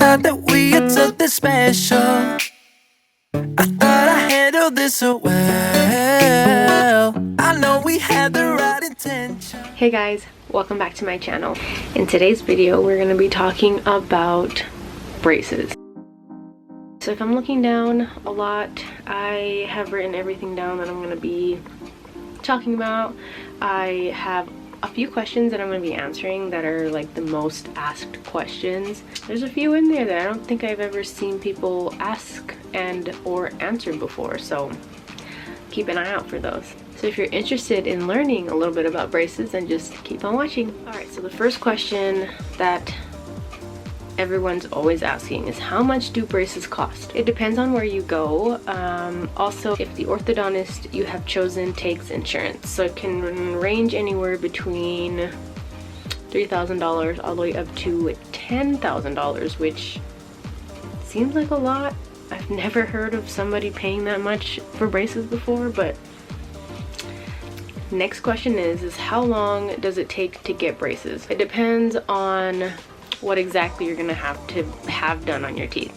thought that we had something special. I thought I handled this so well. I know we had the right intention. Hey guys, welcome back to my channel. In today's video, we're going to be talking about braces. So if I'm looking down a lot, I have written everything down that I'm going to be talking about. I have a few questions that I'm going to be answering that are like the most asked questions. There's a few in there that I don't think I've ever seen people ask and or answer before, so keep an eye out for those. So if you're interested in learning a little bit about braces, then just keep on watching. Alright, so the first question that everyone's always asking is, how much do braces cost? It depends on where you go. Also, if the orthodontist you have chosen takes insurance, so it can range anywhere between $3,000 all the way up to $10,000, which seems like a lot. I've never heard of somebody paying that much for braces before, but next question is how long does it take to get braces? It depends on what exactly you're gonna have done on your teeth.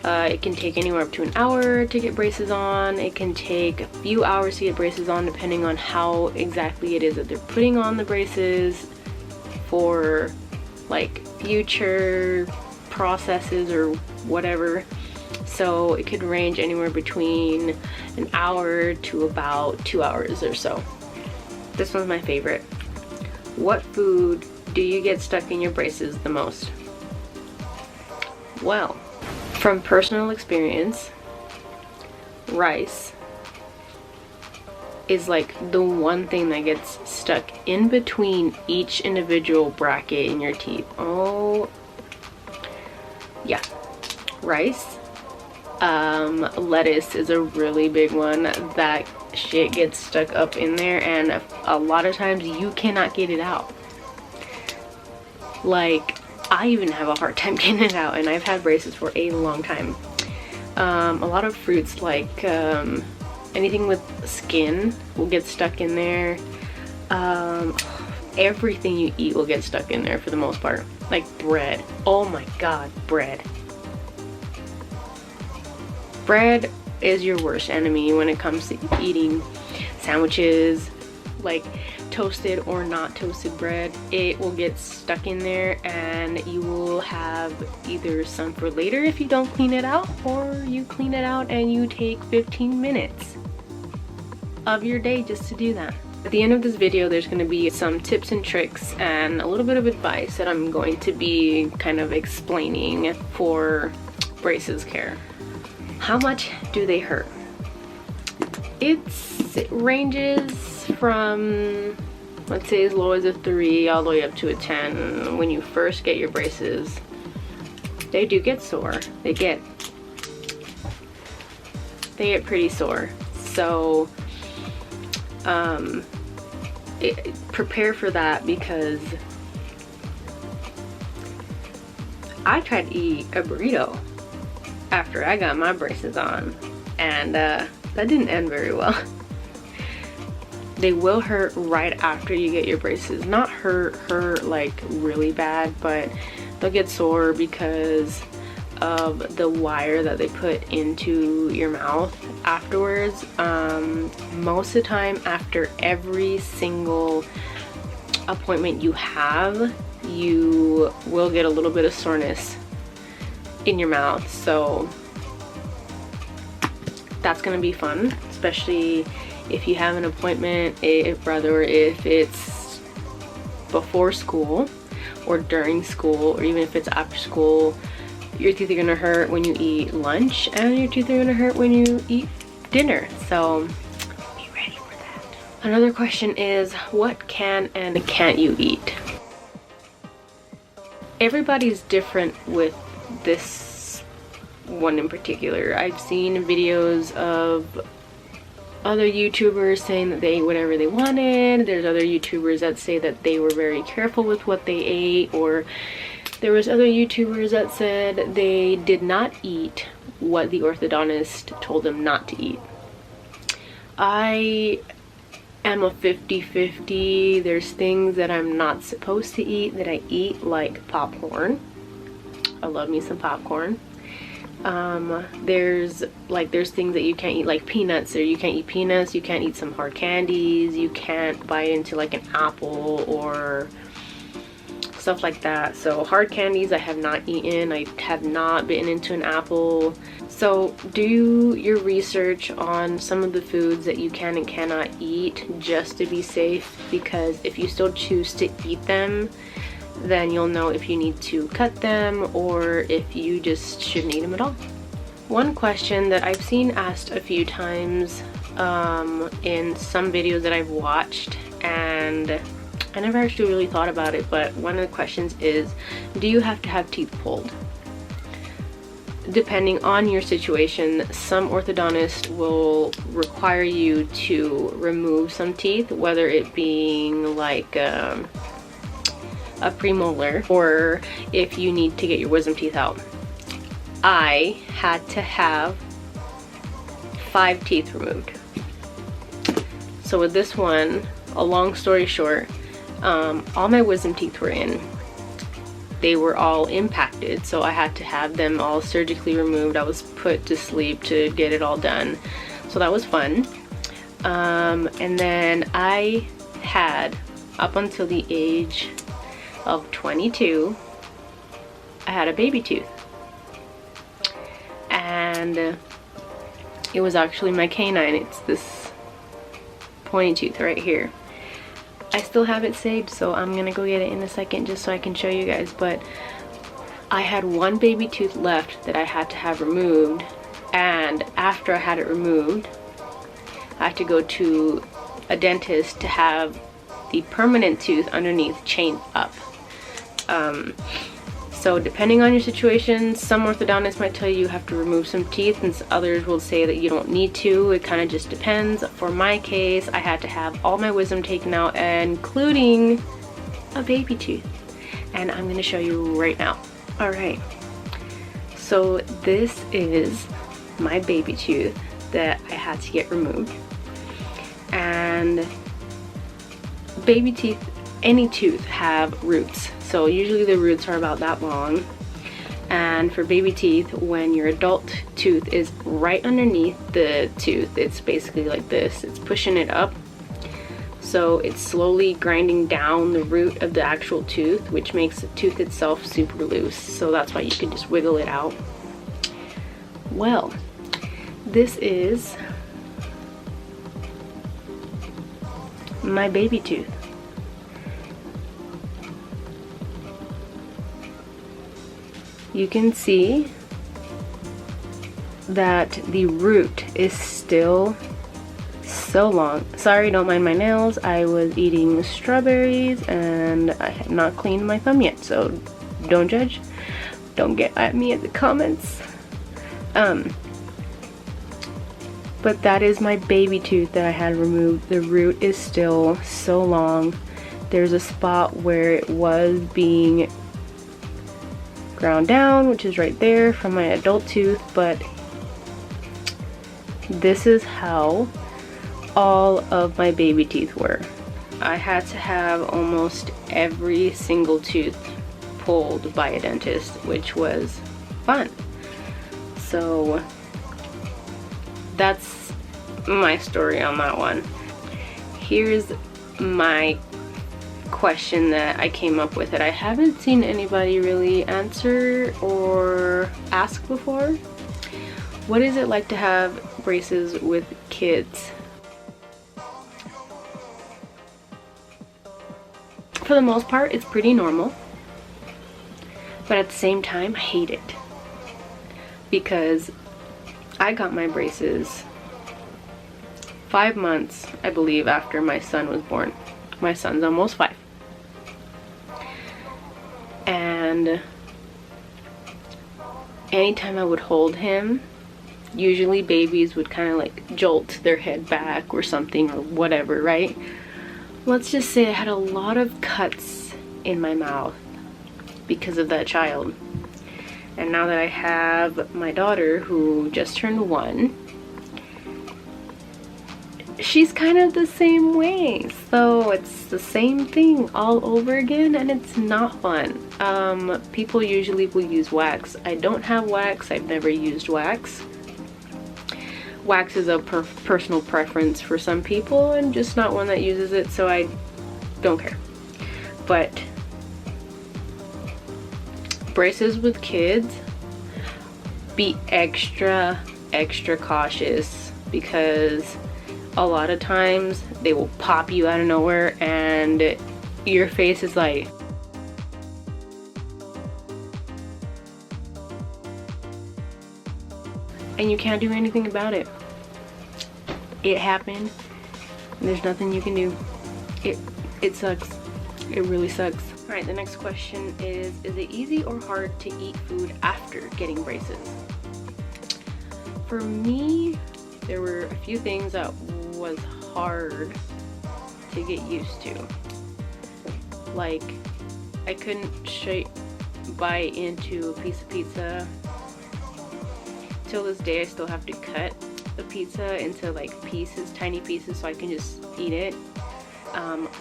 It can take anywhere up to an hour to get braces on. It can take a few hours to get braces on, depending on how exactly it is that they're putting on the braces for like future processes or whatever. So it could range anywhere between an hour to about 2 hours or so. This one's my favorite. What food do you get stuck in your braces the most? Well, from personal experience, rice is like the one thing that gets stuck in between each individual bracket in your teeth. Oh, yeah, rice. Lettuce is a really big one. That shit gets stuck up in there, and a lot of times you cannot get it out. Like, I even have a hard time getting it out, and I've had braces for a long time. A lot of fruits, like anything with skin will get stuck in there. Everything you eat will get stuck in there for the most part. Like bread. Oh my god, bread. Bread is your worst enemy when it comes to eating sandwiches, like toasted or not toasted bread. It will get stuck in there, and you will have either some for later if you don't clean it out, or you clean it out and you take 15 minutes of your day just to do that. At the end of this video, there's going to be some tips and tricks and a little bit of advice that I'm going to be kind of explaining for braces care. How much do they hurt? It ranges from, let's say, as low as a 3 all the way up to a 10. When you first get your braces, they do get sore. They get pretty sore. So prepare for that, because I tried to eat a burrito after I got my braces on, and that didn't end very well. They will hurt right after you get your braces. Not hurt like really bad, but they'll get sore because of the wire that they put into your mouth afterwards. Most of the time, after every single appointment you have, you will get a little bit of soreness in your mouth, so that's gonna be fun, especially if you have an appointment, if it's before school or during school, or even if it's after school. Your teeth are gonna hurt when you eat lunch, and your teeth are gonna hurt when you eat dinner, so be ready for that. Another question is, what can and can't you eat? Everybody's different with this one in particular. I've seen videos of other YouTubers saying that they ate whatever they wanted. There's other YouTubers that say that they were very careful with what they ate, or there was other YouTubers that said they did not eat what the orthodontist told them not to eat. I am a 50-50. There's things that I'm not supposed to eat that I eat, like popcorn. I love me some popcorn. There's things that you can't eat, like peanuts, or you can't eat peanuts, you can't eat some hard candies, you can't bite into like an apple or stuff like that. So hard candies I have not eaten. I have not bitten into an apple. So do your research on some of the foods that you can and cannot eat, just to be safe, because if you still choose to eat them, then you'll know if you need to cut them or if you just shouldn't eat them at all. One question that I've seen asked a few times in some videos that I've watched, and I never actually really thought about it, but one of the questions is, do you have to have teeth pulled? Depending on your situation, some orthodontists will require you to remove some teeth, whether it being like a premolar, or if you need to get your wisdom teeth out. I had to have 5 teeth removed. So with this one, a long story short, all my wisdom teeth were in. They were all impacted, so I had to have them all surgically removed. I was put to sleep to get it all done, so that was fun. And then I had, up until the age of 22, I had a baby tooth, and it was actually my canine. It's this pointy tooth right here. I still have it saved, so I'm gonna go get it in a second just so I can show you guys. But I had one baby tooth left that I had to have removed, and after I had it removed, I had to go to a dentist to have the permanent tooth underneath chained up. So depending on your situation, some orthodontists might tell you have to remove some teeth, and others will say that you don't need to. It kind of just depends. For my case, I had to have all my wisdom taken out, including a baby tooth, and I'm going to show you right now. Alright, so this is my baby tooth that I had to get removed. And baby teeth, any tooth, have roots. So usually the roots are about that long. And for baby teeth, when your adult tooth is right underneath the tooth, it's basically like this. It's pushing it up. So it's slowly grinding down the root of the actual tooth, which makes the tooth itself super loose. So that's why you can just wiggle it out. Well, this is my baby tooth. You can see that the root is still so long. Sorry, don't mind my nails. I was eating strawberries and I had not cleaned my thumb yet, so don't judge. Don't get at me in the comments. But that is my baby tooth that I had removed. The root is still so long. There's a spot where it was being ground down, which is right there from my adult tooth, but this is how all of my baby teeth were. I had to have almost every single tooth pulled by a dentist, which was fun. So that's my story on that one. Here's my question that I came up with that I haven't seen anybody really answer or ask before. What is it like to have braces with kids? For the most part, it's pretty normal, but at the same time, I hate it because I got my braces 5 months, I believe, after my son was born. My son's almost 5. And anytime I would hold him, usually babies would kind of like jolt their head back or something or whatever, right? Let's just say I had a lot of cuts in my mouth because of that child. And now that I have my daughter who just turned 1, she's kind of the same way, so it's the same thing all over again, and it's not fun. People usually will use wax. I don't have wax. I've never used wax. Wax is a personal preference for some people, and just not one that uses it, so I don't care. But braces with kids, be extra cautious, because a lot of times they will pop you out of nowhere and your face is like, and you can't do anything about it. It happened, and there's nothing you can do. It sucks. It really sucks. All right, the next question is it easy or hard to eat food after getting braces? For me, there were a few things that was hard to get used to. Like, I couldn't straight bite into a piece of pizza. Till this day, I still have to cut the pizza into like pieces, tiny pieces, so I can just eat it.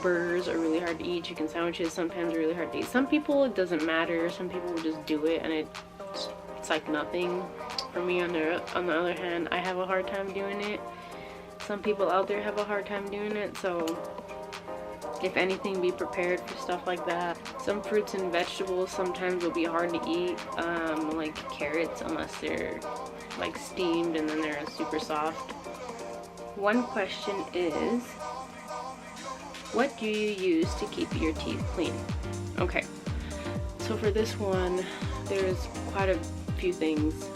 Burgers are really hard to eat. Chicken sandwiches sometimes are really hard to eat. Some people, it doesn't matter. Some people will just do it and it's like nothing. For me, on the other hand, I have a hard time doing it. Some people out there have a hard time doing it, so if anything, be prepared for stuff like that. Some fruits and vegetables sometimes will be hard to eat, like carrots, unless they're like steamed and then they're super soft. One question is, what do you use to keep your teeth clean? Okay, so for this one, there's quite a few things.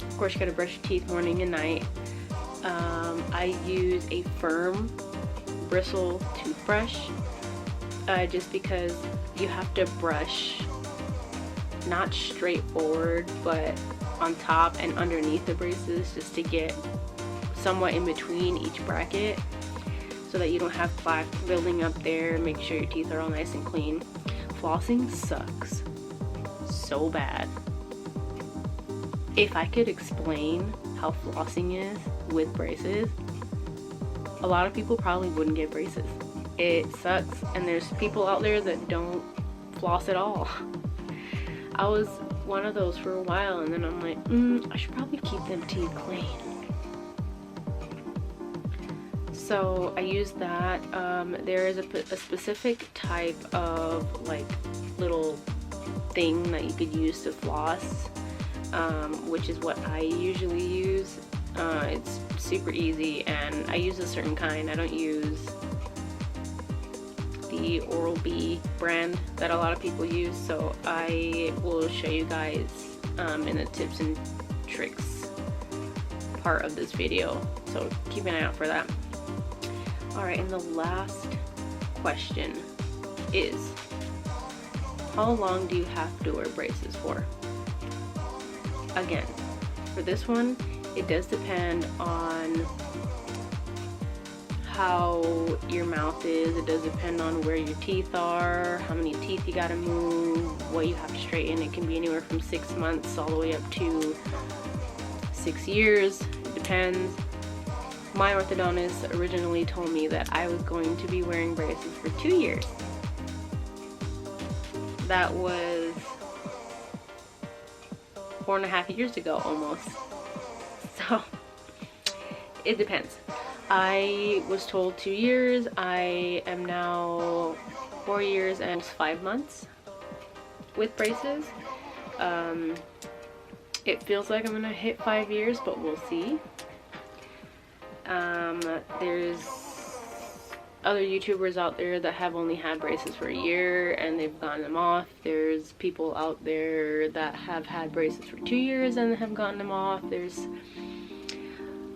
Of course, you gotta brush your teeth morning and night. I use a firm bristle toothbrush, just because you have to brush not straight forward, but on top and underneath the braces, just to get somewhat in between each bracket, so that you don't have plaque building up there. Make sure your teeth are all nice and clean. Flossing sucks so bad. If I could explain how flossing is with braces, a lot of people probably wouldn't get braces. It sucks, and there's people out there that don't floss at all. I was one of those for a while, and then I'm like, I should probably keep them teeth clean. So I use that. There is a specific type of like little thing that you could use to floss, which is what I usually use. It's super easy, and I use a certain kind. I don't use the Oral-B brand that a lot of people use, so I will show you guys in the tips and tricks part of this video, so keep an eye out for that. Alright, and the last question is, how long do you have to wear braces for? Again, for this one, it does depend on how your mouth is. It does depend on where your teeth are, how many teeth you gotta move, what you have to straighten. It can be anywhere from 6 months all the way up to 6 years. It depends. My orthodontist originally told me that I was going to be wearing braces for 2 years. That was 4.5 years ago almost. So it depends. I was told 2 years. I am now 4 years and 5 months with braces. It feels like I'm gonna hit 5 years, but we'll see. There's other YouTubers out there that have only had braces for a year and they've gotten them off. There's people out there that have had braces for 2 years and have gotten them off. There's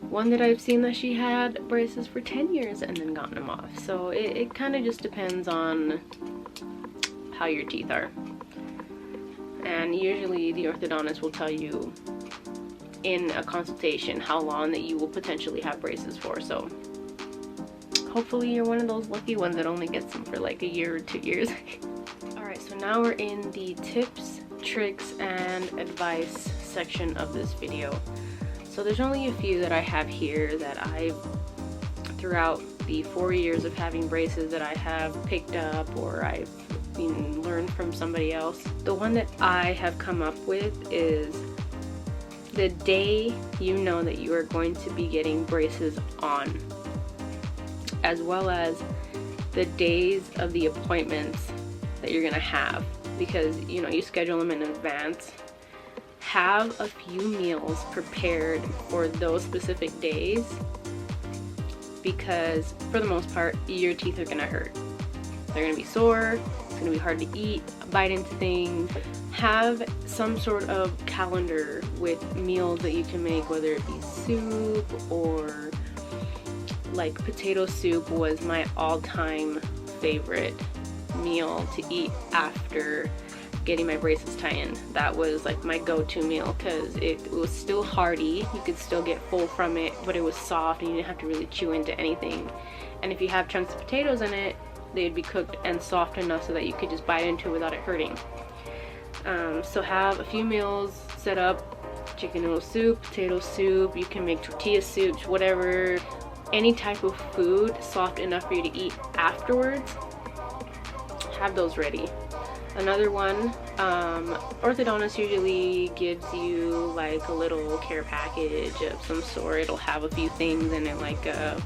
one that I've seen that she had braces for 10 years and then gotten them off. So it kind of just depends on how your teeth are. And usually the orthodontist will tell you in a consultation how long that you will potentially have braces for. So hopefully you're one of those lucky ones that only gets them for like a year or 2 years. Alright, so now we're in the tips, tricks, and advice section of this video. So there's only a few that I have here that I've, throughout the 4 years of having braces, that I have picked up or I've learned from somebody else. The one that I have come up with is the day you know that you are going to be getting braces on, as well as the days of the appointments that you're gonna have, because you schedule them in advance. Have a few meals prepared for those specific days, because for the most part your teeth are gonna hurt. They're gonna be sore, it's gonna be hard to eat, bite into things. Have some sort of calendar with meals that you can make, whether it be soup or like potato soup was my all-time favorite meal to eat after getting my braces tied in. That was like my go-to meal because it was still hearty, you could still get full from it, but it was soft and you didn't have to really chew into anything. And if you have chunks of potatoes in it, they'd be cooked and soft enough so that you could just bite into it without it hurting. So have a few meals set up: chicken noodle soup, potato soup, you can make tortilla soups, whatever, any type of food soft enough for you to eat afterwards. Have those ready. Another one, orthodontist usually gives you like a little care package of some sort. It'll have a few things in it, like a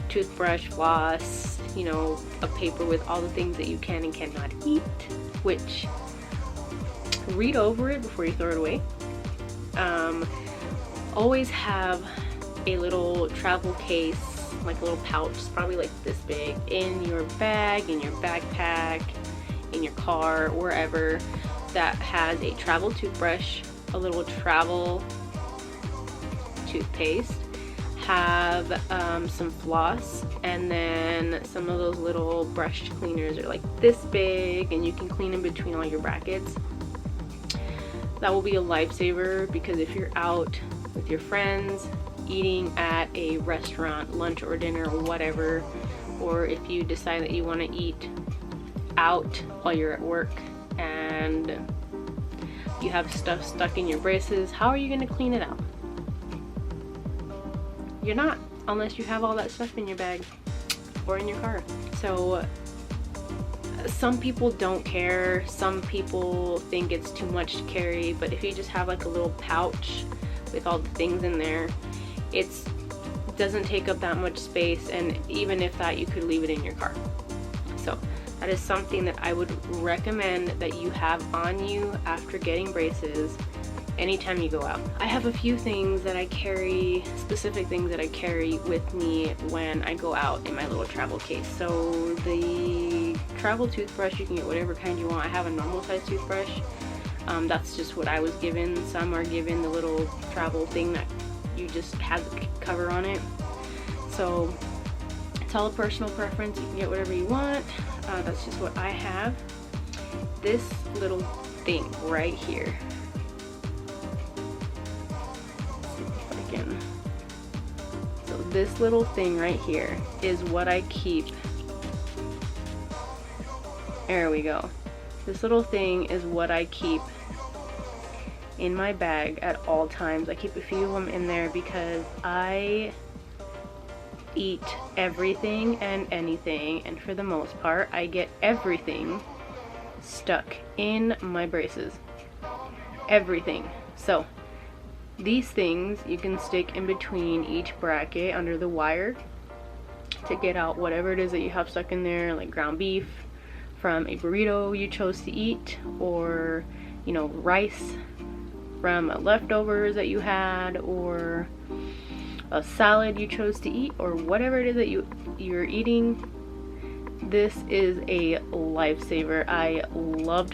toothbrush, floss, a paper with all the things that you can and cannot eat, which read over it before you throw it away. Always have a little travel case, like a little pouch, probably like this big, in your bag, in your backpack, in your car, wherever, that has a travel toothbrush, a little travel toothpaste, have some floss, and then some of those little brush cleaners are like this big and you can clean in between all your brackets. That will be a lifesaver, because if you're out with your friends eating at a restaurant, lunch or dinner or whatever, or if you decide that you want to eat out while you're at work and you have stuff stuck in your braces, how are you going to clean it out? You're not, unless you have all that stuff in your bag or in your car. So some people don't care, some people think it's too much to carry, but if you just have like a little pouch with all the things in there, it doesn't take up that much space, and even if that, you could leave it in your car. So that is something that I would recommend that you have on you after getting braces anytime you go out. I have a few things that I carry, specific things that I carry with me when I go out in my little travel case. So the travel toothbrush, you can get whatever kind you want. I have a normal size toothbrush. That's just what I was given. Some are given the little travel thing that you just have the cover on it. So it's all a personal preference. You can get whatever you want. That's just what I have. This little thing right here. So this little thing right here is what I keep. There we go. This little thing is what I keep in my bag at all times. I keep a few of them in there because I eat everything and anything, and for the most part I get everything stuck in my braces. Everything. So these things you can stick in between each bracket under the wire to get out whatever it is that you have stuck in there, like ground beef from a burrito you chose to eat, or rice from leftovers that you had, or a salad you chose to eat, or whatever it is that you're eating. This is a lifesaver. I love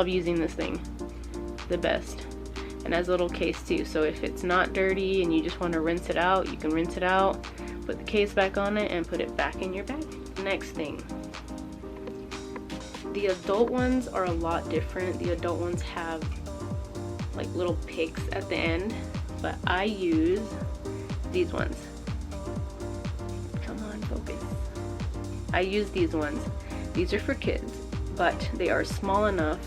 using this thing. The best. And has a little case too, so if it's not dirty and you just want to rinse it out, you can rinse it out, put the case back on it, and put it back in your bag. Next thing, the adult ones are a lot different. The adult ones have like little picks at the end, but I use these ones. Come on, focus. I use these ones. These are for kids, but they are small enough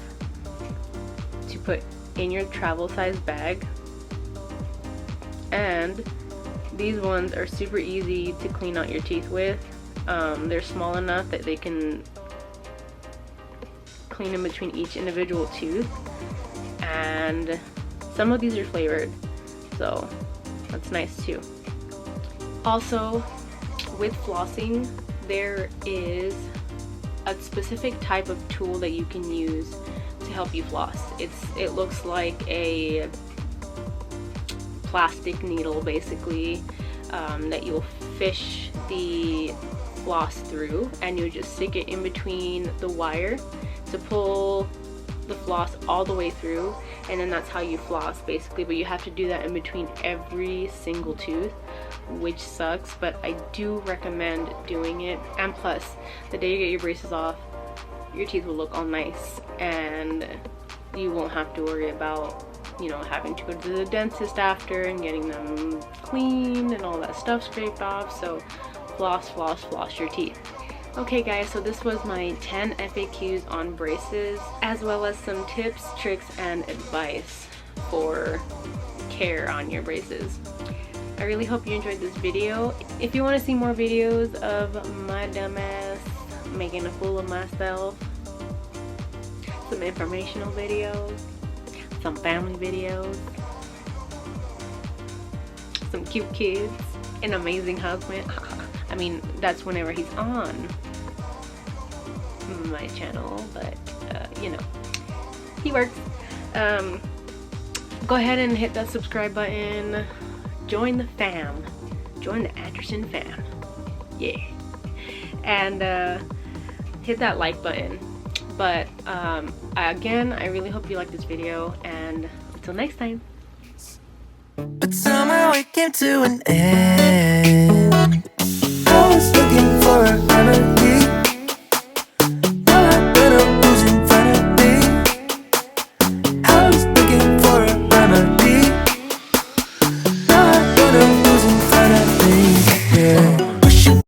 to put in your travel size bag and these ones are super easy to clean out your teeth with. They're small enough that they can clean in between each individual tooth, and some of these are flavored, so that's nice too. Also, with flossing, there is a specific type of tool that you can use to help you floss. It looks like a plastic needle, basically, that you'll fish the floss through, and you just stick it in between the wire to pull the floss all the way through, and then that's how you floss, basically. But you have to do that in between every single tooth, which sucks, but I do recommend doing it. And plus, the day you get your braces off, your teeth will look all nice, and you won't have to worry about, you know, having to go to the dentist after and getting them cleaned and all that stuff scraped off. So floss, floss, floss your teeth. Okay guys, so this was my 10 FAQs on braces, as well as some tips, tricks, and advice for care on your braces. I really hope you enjoyed this video. If you want to see more videos of my dumbass making a fool of myself, some informational videos, some family videos, some cute kids, an amazing husband. I mean, that's whenever he's on my channel, but you know, he works. Go ahead and hit that subscribe button. Join the fam. Join the Anderson fam. Yeah. And hit that like button. But again, I really hope you like this video, and until next time. But somehow it came to an end. I was looking for a